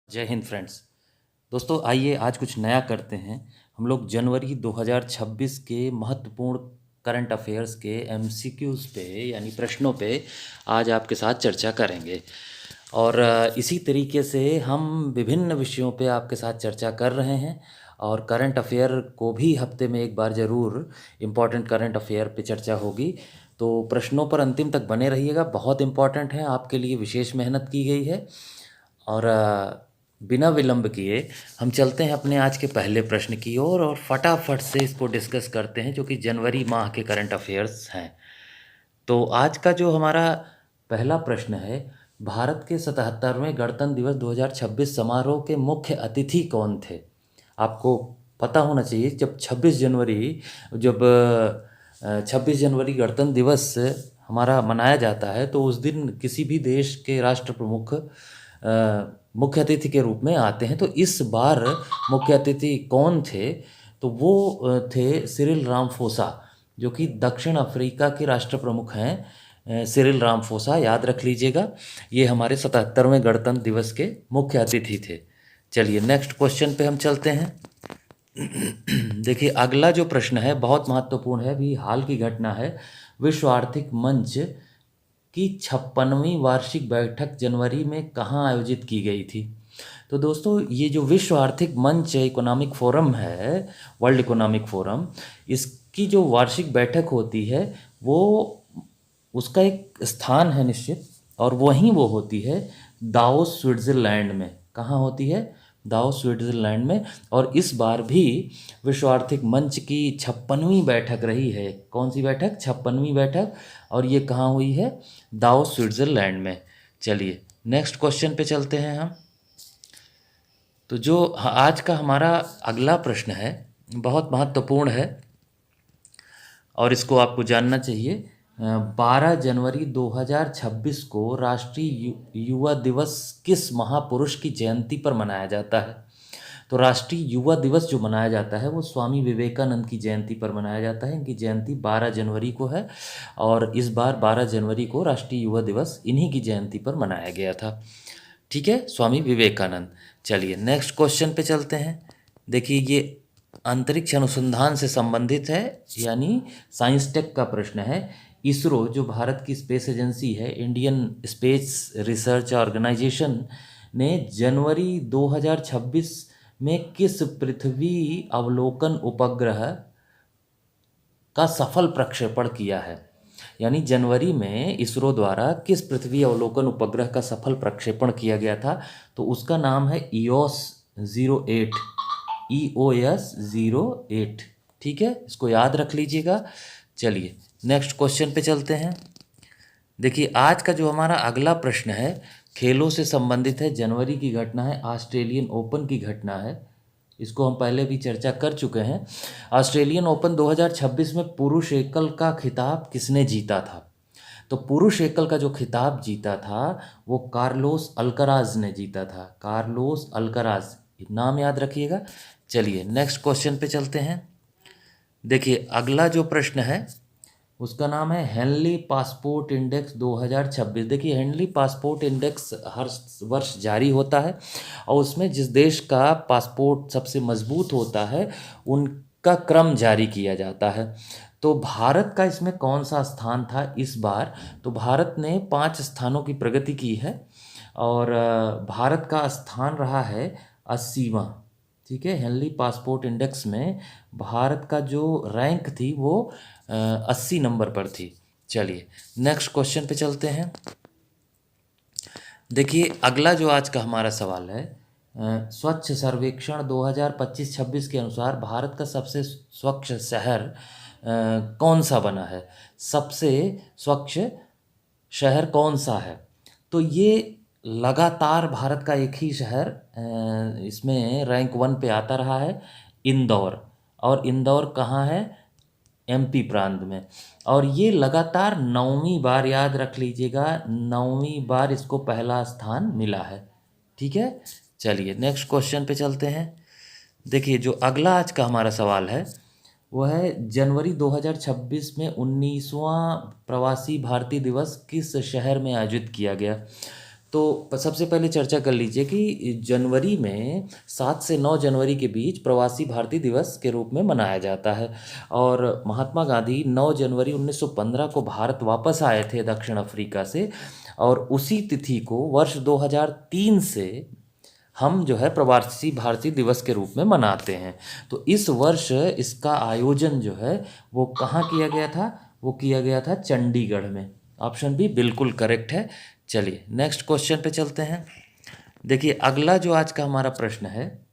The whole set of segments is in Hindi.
जय हिंद फ्रेंड्स। दोस्तों आइए आज कुछ नया करते हैं। हम लोग जनवरी 2026 के महत्वपूर्ण करंट अफेयर्स के एमसीक्यूज़ पे यानी प्रश्नों पे आज आपके साथ चर्चा करेंगे। और इसी तरीके से हम विभिन्न विषयों पे आपके साथ चर्चा कर रहे हैं। और करंट अफेयर को भी हफ्ते में एक बार ज़रूर इम्पॉर्टेंट करंट अफेयर पे चर्चा होगी। तो प्रश्नों पर अंतिम तक बने रहिएगा, बहुत इम्पॉर्टेंट है, आपके लिए विशेष मेहनत की गई है। और बिना विलंब किए हम चलते हैं अपने आज के पहले प्रश्न की ओर और फटाफट से इसको डिस्कस करते हैं, जो कि जनवरी माह के करंट अफेयर्स हैं। तो आज का जो हमारा पहला प्रश्न है, भारत के 77वें गणतंत्र दिवस 2026 समारोह के मुख्य अतिथि कौन थे? आपको पता होना चाहिए, जब 26 जनवरी गणतंत्र दिवस हमारा मनाया जाता है तो उस दिन किसी भी देश के राष्ट्र प्रमुख मुख्य अतिथि के रूप में आते हैं। तो इस बार मुख्य अतिथि कौन थे? तो वो थे सिरिल रामाफोसा, जो कि दक्षिण अफ्रीका के राष्ट्र प्रमुख हैं। सिरिल रामाफोसा, याद रख लीजिएगा, ये हमारे 77वें गणतंत्र दिवस के मुख्य अतिथि थे। चलिए नेक्स्ट क्वेश्चन पे हम चलते हैं। देखिए अगला जो प्रश्न है बहुत महत्वपूर्ण है, अभी हाल की घटना है। विश्व आर्थिक मंच की 56वीं वार्षिक बैठक जनवरी में कहाँ आयोजित की गई थी? तो दोस्तों ये जो विश्व आर्थिक मंच इकोनॉमिक फोरम है, वर्ल्ड इकोनॉमिक फोरम, इसकी जो वार्षिक बैठक होती है वो उसका एक स्थान है निश्चित, और वहीं वो होती है दावोस स्विट्ज़रलैंड में। कहाँ होती है? दावोस स्विट्ज़रलैंड में। और इस बार भी विश्व आर्थिक मंच की 56वीं बैठक रही है। कौन सी बैठक? 56वीं बैठक। और ये कहाँ हुई है? दावोस स्विट्ज़रलैंड में। चलिए नेक्स्ट क्वेश्चन पे चलते हैं हम। तो जो आज का हमारा अगला प्रश्न है बहुत महत्वपूर्ण है और इसको आपको जानना चाहिए। 12 जनवरी 2026 को राष्ट्रीय युवा दिवस किस महापुरुष की जयंती पर मनाया जाता है? तो राष्ट्रीय युवा दिवस जो मनाया जाता है वो स्वामी विवेकानंद की जयंती पर मनाया जाता है। इनकी जयंती 12 जनवरी को है और इस बार 12 जनवरी को राष्ट्रीय युवा दिवस इन्हीं की जयंती पर मनाया गया था। ठीक है, स्वामी विवेकानंद। चलिए नेक्स्ट क्वेश्चन पे चलते हैं। देखिए ये अंतरिक्ष अनुसंधान से संबंधित है, यानी साइंस टेक का प्रश्न है। इसरो जो भारत की स्पेस एजेंसी है, इंडियन स्पेस रिसर्च ऑर्गेनाइजेशन, ने जनवरी 2026 में किस पृथ्वी अवलोकन उपग्रह का सफल प्रक्षेपण किया है? यानी जनवरी में इसरो द्वारा किस पृथ्वी अवलोकन उपग्रह का सफल प्रक्षेपण किया गया था? तो उसका नाम है EOS 08, EOS 08। ठीक है, इसको याद रख लीजिएगा। चलिए नेक्स्ट क्वेश्चन पे चलते हैं। देखिए आज का जो हमारा अगला प्रश्न है खेलों से संबंधित है। जनवरी की घटना है, ऑस्ट्रेलियन ओपन की घटना है। इसको हम पहले भी चर्चा कर चुके हैं। ऑस्ट्रेलियन ओपन 2026 में पुरुष एकल का खिताब किसने जीता था? तो पुरुष एकल का जो खिताब जीता था वो कार्लोस अल्कराज ने जीता था। कार्लोस अल्कराज, नाम याद रखिएगा। चलिए नेक्स्ट क्वेश्चन पे चलते हैं। देखिए अगला जो प्रश्न है उसका नाम है हेनली पासपोर्ट इंडेक्स 2026। देखिए हेनली पासपोर्ट इंडेक्स हर वर्ष जारी होता है और उसमें जिस देश का पासपोर्ट सबसे मजबूत होता है उनका क्रम जारी किया जाता है। तो भारत का इसमें कौन सा स्थान था इस बार? तो भारत ने 5 स्थानों की प्रगति की है और भारत का स्थान रहा है 80वां। ठीक है, हेनली पासपोर्ट इंडेक्स में भारत का जो रैंक थी वो 80 नंबर पर थी। चलिए नेक्स्ट क्वेश्चन पे चलते हैं। देखिए अगला जो आज का हमारा सवाल है, स्वच्छ सर्वेक्षण 2025-26 के अनुसार भारत का सबसे स्वच्छ शहर कौन सा बना है? सबसे स्वच्छ शहर कौन सा है? तो ये लगातार भारत का एक ही शहर इसमें रैंक 1 पे आता रहा है, इंदौर। और इंदौर कहाँ है? MP प्रांत में। और ये लगातार 9वीं बार, याद रख लीजिएगा, 9वीं बार इसको पहला स्थान मिला है। ठीक है, चलिए नेक्स्ट क्वेश्चन पे चलते हैं। देखिए जो अगला आज का हमारा सवाल है वो है जनवरी 2026 में 19वां प्रवासी भारतीय दिवस किस शहर में आयोजित किया गया? तो सबसे पहले चर्चा कर लीजिए कि जनवरी में 7 से 9 जनवरी के बीच प्रवासी भारतीय दिवस के रूप में मनाया जाता है। और महात्मा गांधी 9 जनवरी 1915 को भारत वापस आए थे दक्षिण अफ्रीका से, और उसी तिथि को वर्ष 2003 से हम जो है प्रवासी भारतीय दिवस के रूप में मनाते हैं। तो इस वर्ष इसका आयोजन जो है वो कहाँ किया गया था? वो किया गया था चंडीगढ़ में। ऑप्शन बी बिल्कुल करेक्ट है। चलिए नेक्स्ट क्वेश्चन पे चलते हैं। देखिए अगला जो आज का हमारा प्रश्न है,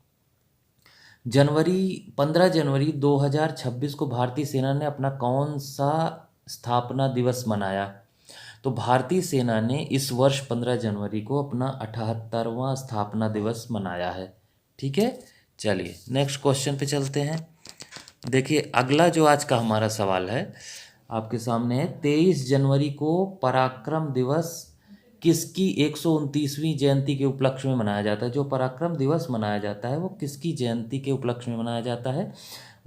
15 जनवरी 2026 को भारतीय सेना ने अपना कौन सा स्थापना दिवस मनाया? तो भारतीय सेना ने इस वर्ष 15 जनवरी को अपना 78वां स्थापना दिवस मनाया है। ठीक है, चलिए नेक्स्ट क्वेश्चन पे चलते हैं। देखिए अगला जो आज का हमारा सवाल है आपके सामने है, 23 जनवरी को पराक्रम दिवस किसकी 129वीं जयंती के उपलक्ष्य में मनाया जाता है? जो पराक्रम दिवस मनाया जाता है वो किसकी जयंती के उपलक्ष्य में मनाया जाता है?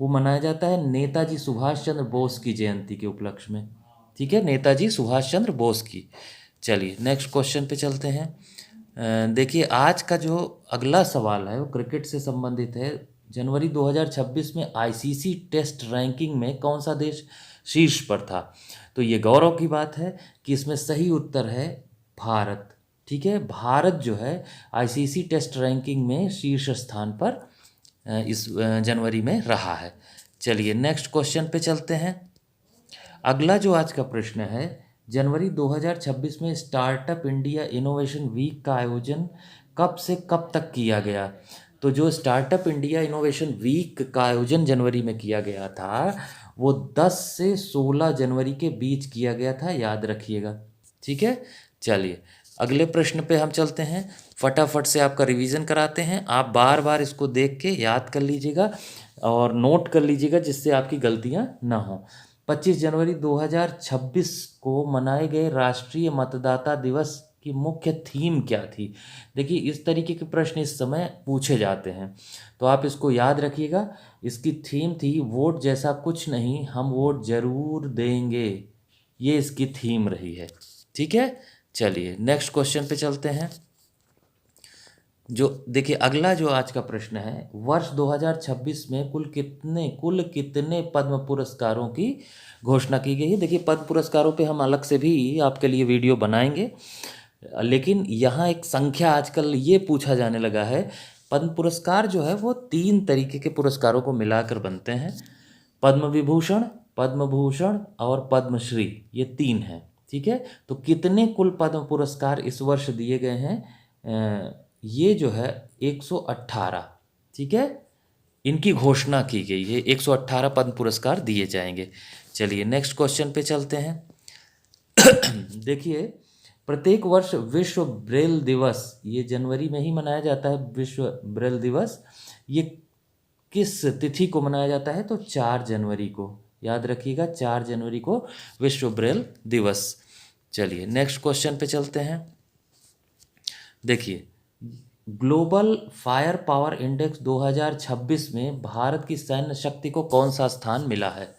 वो मनाया जाता है नेताजी सुभाष चंद्र बोस की जयंती के उपलक्ष्य में। ठीक है, नेताजी सुभाष चंद्र बोस की। चलिए नेक्स्ट क्वेश्चन पे चलते हैं। देखिए आज का जो अगला सवाल है वो क्रिकेट से संबंधित है। जनवरी 2026 में आईसीसी टेस्ट रैंकिंग में कौन सा देश शीर्ष पर था? तो ये गौरव की बात है कि इसमें सही उत्तर है भारत। ठीक है, भारत जो है आईसीसी टेस्ट रैंकिंग में शीर्ष स्थान पर इस जनवरी में रहा है। चलिए नेक्स्ट क्वेश्चन पे चलते हैं। अगला जो आज का प्रश्न है, जनवरी 2026 में स्टार्टअप इंडिया इनोवेशन वीक का आयोजन कब से कब तक किया गया? तो जो स्टार्टअप इंडिया इनोवेशन वीक का आयोजन जनवरी में किया गया था वो 10 से 16 जनवरी के बीच किया गया था, याद रखिएगा। ठीक है, चलिए अगले प्रश्न पे हम चलते हैं। फटाफट से आपका रिवीजन कराते हैं। आप बार बार इसको देख के याद कर लीजिएगा और नोट कर लीजिएगा जिससे आपकी गलतियां ना हो। 25 जनवरी 2026 को मनाए गए राष्ट्रीय मतदाता दिवस की मुख्य थीम क्या थी? देखिए इस तरीके के प्रश्न इस समय पूछे जाते हैं तो आप इसको याद रखिएगा। इसकी थीम थी वोट जैसा कुछ नहीं, हम वोट जरूर देंगे। ये इसकी थीम रही है। ठीक है, चलिए नेक्स्ट क्वेश्चन पे चलते हैं। जो देखिए अगला जो आज का प्रश्न है, वर्ष 2026 में कुल कितने पद्म पुरस्कारों की घोषणा की गई है? देखिए पद्म पुरस्कारों पे हम अलग से भी आपके लिए वीडियो बनाएंगे, लेकिन यहाँ एक संख्या आजकल ये पूछा जाने लगा है। पद्म पुरस्कार जो है वो 3 तरीके के पुरस्कारों को मिलाकर बनते हैं, पद्म विभूषण, पद्म भूषण और पद्मश्री, ये 3 हैं। ठीक है, तो कितने कुल पद्म पुरस्कार इस वर्ष दिए गए हैं? ये जो है 118। ठीक है, इनकी घोषणा की गई है, 118 पद्म पुरस्कार दिए जाएंगे। चलिए नेक्स्ट क्वेश्चन पे चलते हैं। देखिए प्रत्येक वर्ष विश्व ब्रेल दिवस, ये जनवरी में ही मनाया जाता है विश्व ब्रेल दिवस। ये किस तिथि को मनाया जाता है? तो 4 जनवरी को, याद रखिएगा 4 जनवरी को विश्व ब्रेल दिवस। चलिए नेक्स्ट क्वेश्चन पे चलते हैं। देखिए ग्लोबल फायर पावर इंडेक्स 2026 में भारत की सैन्य शक्ति को कौन सा स्थान मिला है?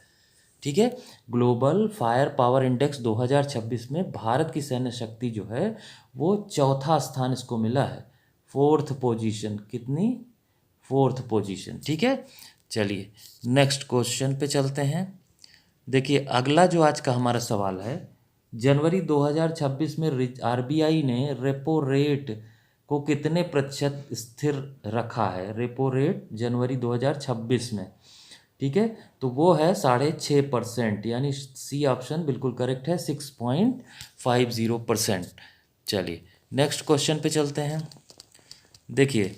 ठीक है, ग्लोबल फायर पावर इंडेक्स 2026 में भारत की सैन्य शक्ति जो है वो 4था स्थान इसको मिला है, 4th पोजीशन। कितनी? 4th position. ठीक है, चलिए नेक्स्ट क्वेश्चन पे चलते हैं। देखिए अगला जो आज का हमारा सवाल है, जनवरी 2026 में आरबीआई ने रेपो रेट को कितने प्रतिशत स्थिर रखा है? रेपो रेट जनवरी 2026 में, ठीक है, तो वो है 6.5%, यानी सी ऑप्शन बिल्कुल करेक्ट है, 6.50%। चलिए नेक्स्ट क्वेश्चन पे चलते हैं। देखिए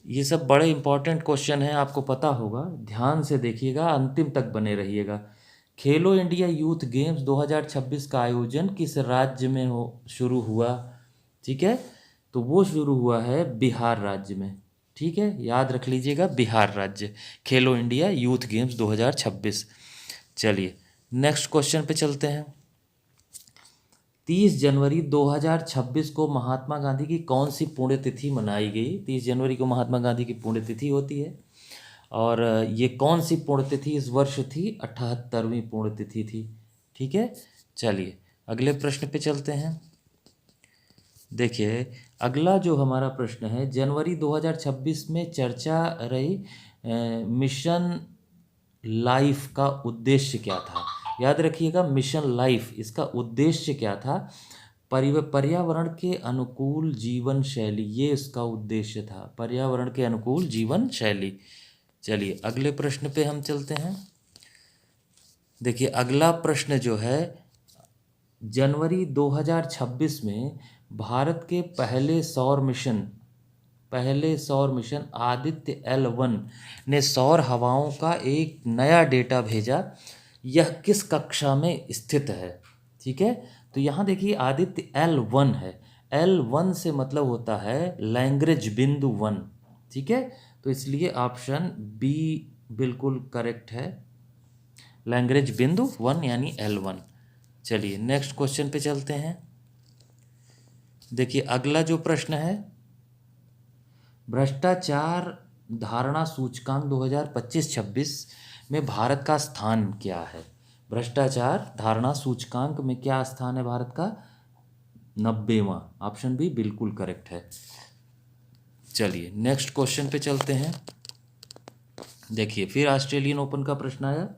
ये सब बड़े इंपॉर्टेंट क्वेश्चन हैं, आपको पता होगा, ध्यान से देखिएगा, अंतिम तक बने रहिएगा। खेलो इंडिया यूथ गेम्स 2026 का आयोजन किस राज्य में शुरू हुआ? ठीक है, तो वो शुरू हुआ है बिहार राज्य में। ठीक है, याद रख लीजिएगा, बिहार राज्य, खेलो इंडिया यूथ गेम्स 2026। चलिए नेक्स्ट क्वेश्चन पे चलते हैं। 30 जनवरी 2026 को महात्मा गांधी की कौन सी पुण्यतिथि मनाई गई? 30 जनवरी को महात्मा गांधी की पुण्यतिथि होती है, और ये कौन सी पुण्यतिथि इस वर्ष थी? 78वीं पुण्यतिथि थी। ठीक है, चलिए अगले प्रश्न पे चलते हैं। देखिए, अगला जो हमारा प्रश्न है, जनवरी 2026 में चर्चा रही मिशन लाइफ का उद्देश्य क्या था? याद रखिएगा, मिशन लाइफ, इसका उद्देश्य क्या था? पर्यावरण के अनुकूल जीवन शैली, ये इसका उद्देश्य था, पर्यावरण के अनुकूल जीवन शैली। चलिए अगले प्रश्न पे हम चलते हैं। देखिए अगला प्रश्न जो है, जनवरी 2026 में भारत के पहले सौर मिशन आदित्य L1 ने सौर हवाओं का एक नया डेटा भेजा। यह किस कक्षा में स्थित है? ठीक है, तो यहाँ देखिए आदित्य L1 है। L1 से मतलब होता है लैग्रेंज बिंदु 1। ठीक है, तो इसलिए ऑप्शन बी बिल्कुल करेक्ट है, लैग्रेंज बिंदु 1 यानी L1। चलिए नेक्स्ट क्वेश्चन पे चलते हैं। देखिए अगला जो प्रश्न है, भ्रष्टाचार धारणा सूचकांक 2025-26 में भारत का स्थान क्या है? भ्रष्टाचार धारणा सूचकांक में क्या स्थान है भारत का? 90वां। ऑप्शन बी बिल्कुल करेक्ट है। चलिए नेक्स्ट क्वेश्चन पे चलते हैं। देखिए फिर ऑस्ट्रेलियन ओपन का प्रश्न आया।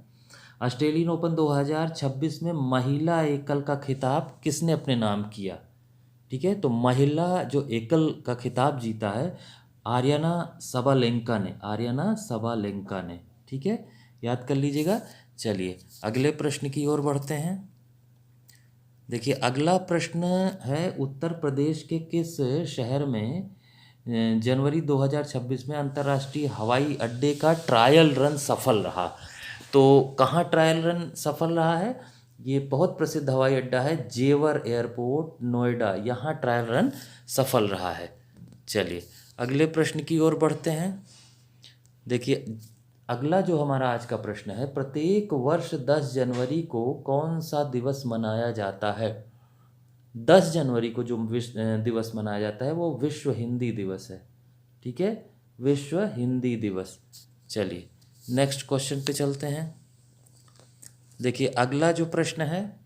ऑस्ट्रेलियन ओपन 2026 में महिला एकल का खिताब किसने अपने नाम किया? ठीक है, तो महिला जो एकल का खिताब जीता है आर्याना सबालेंका ने। ठीक है, याद कर लीजिएगा। चलिए अगले प्रश्न की ओर बढ़ते हैं। देखिए अगला प्रश्न है, उत्तर प्रदेश के किस शहर में जनवरी 2026 में अंतर्राष्ट्रीय हवाई अड्डे का ट्रायल रन सफल रहा? तो कहाँ ट्रायल रन सफल रहा है? ये बहुत प्रसिद्ध हवाई अड्डा है जेवर एयरपोर्ट, नोएडा, यहाँ ट्रायल रन सफल रहा है। चलिए अगले प्रश्न की ओर बढ़ते हैं। देखिए अगला जो हमारा आज का प्रश्न है, प्रत्येक वर्ष 10 जनवरी को कौन सा दिवस मनाया जाता है? 10 जनवरी को जो दिवस मनाया जाता है वो विश्व हिंदी दिवस है। ठीक है, विश्व हिंदी दिवस। चलिए नेक्स्ट क्वेश्चन पे चलते हैं। देखिए अगला जो प्रश्न है,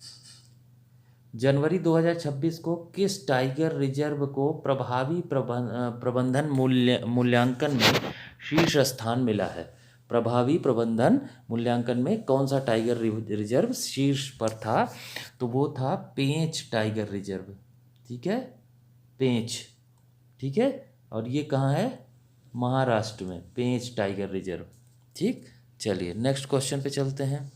जनवरी 2026 को किस टाइगर रिजर्व को प्रभावी प्रबंधन मूल्यांकन में शीर्ष स्थान मिला है? प्रभावी प्रबंधन मूल्यांकन में कौन सा टाइगर रिजर्व शीर्ष पर था? तो वो था पेंच टाइगर रिजर्व। ठीक है, पेंच। ठीक है, और ये कहाँ है? महाराष्ट्र में, पेंच टाइगर रिजर्व। ठीक, चलिए नेक्स्ट क्वेश्चन पे चलते हैं।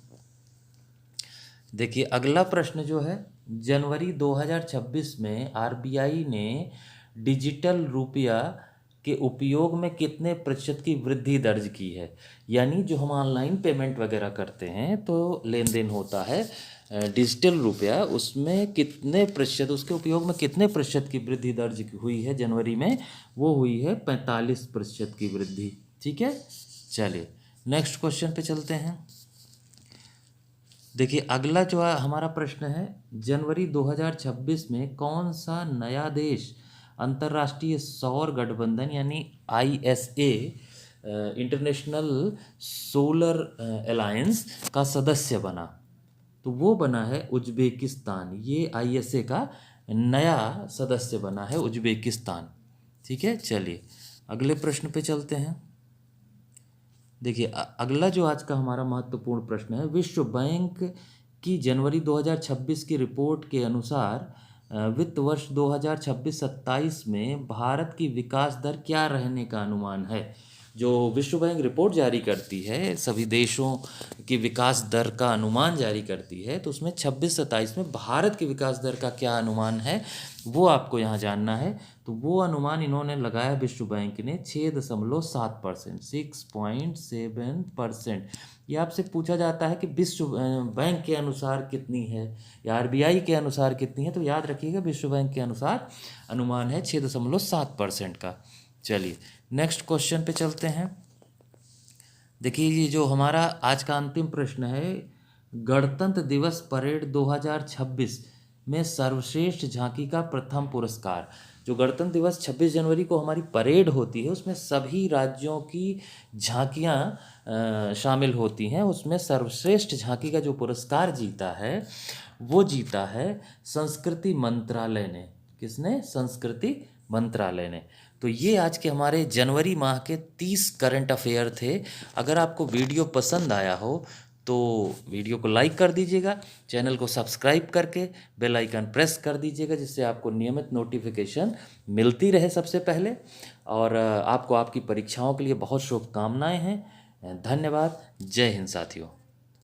देखिए अगला प्रश्न जो है, जनवरी 2026 में आरबीआई ने डिजिटल रुपया के उपयोग में कितने प्रतिशत की वृद्धि दर्ज की है? यानी जो हम ऑनलाइन पेमेंट वगैरह करते हैं तो लेन देन होता है डिजिटल रुपया, उसमें कितने प्रतिशत, उसके उपयोग में कितने प्रतिशत की वृद्धि दर्ज हुई है जनवरी में? वो हुई है 45% की वृद्धि। ठीक है, चलिए नेक्स्ट क्वेश्चन पे चलते हैं। देखिए अगला जो हमारा प्रश्न है, जनवरी 2026 में कौन सा नया देश अंतर्राष्ट्रीय सौर गठबंधन यानी ISA इंटरनेशनल सोलर अलायंस का सदस्य बना? तो वो बना है उज्बेकिस्तान। ये ISA का नया सदस्य बना है उज्बेकिस्तान। ठीक है, चलिए अगले प्रश्न पे चलते हैं। देखिए अगला जो आज का हमारा महत्वपूर्ण प्रश्न है, विश्व बैंक की जनवरी 2026 की रिपोर्ट के अनुसार वित्त वर्ष 2026-27 में भारत की विकास दर क्या रहने का अनुमान है? जो विश्व बैंक रिपोर्ट जारी करती है, सभी देशों की विकास दर का अनुमान जारी करती है, तो उसमें 26-27 में भारत की विकास दर का क्या अनुमान है वो आपको यहाँ जानना है। तो वो अनुमान इन्होंने लगाया विश्व बैंक ने 6.7%, 6.7%। ये आपसे पूछा जाता है कि विश्व बैंक के अनुसार कितनी है या RBI के अनुसार कितनी है, तो याद रखिएगा विश्व बैंक के अनुसार अनुमान है 6.7% का। चलिए नेक्स्ट क्वेश्चन पे चलते हैं। देखिए ये जो हमारा आज का अंतिम प्रश्न है, गणतंत्र दिवस परेड 2026 में सर्वश्रेष्ठ झांकी का प्रथम पुरस्कार। जो गणतंत्र दिवस 26 जनवरी को हमारी परेड होती है उसमें सभी राज्यों की झांकियां शामिल होती हैं, उसमें सर्वश्रेष्ठ झांकी का जो पुरस्कार जीता है वो जीता है संस्कृति मंत्रालय ने। किसने? संस्कृति मंत्रालय ने। तो ये आज के हमारे जनवरी माह के 30 करंट अफेयर थे। अगर आपको वीडियो पसंद आया हो तो वीडियो को लाइक कर दीजिएगा, चैनल को सब्सक्राइब करके बेल आइकन प्रेस कर दीजिएगा, जिससे आपको नियमित नोटिफिकेशन मिलती रहे सबसे पहले। और आपको आपकी परीक्षाओं के लिए बहुत शुभकामनाएं हैं। धन्यवाद। जय हिंद साथियों।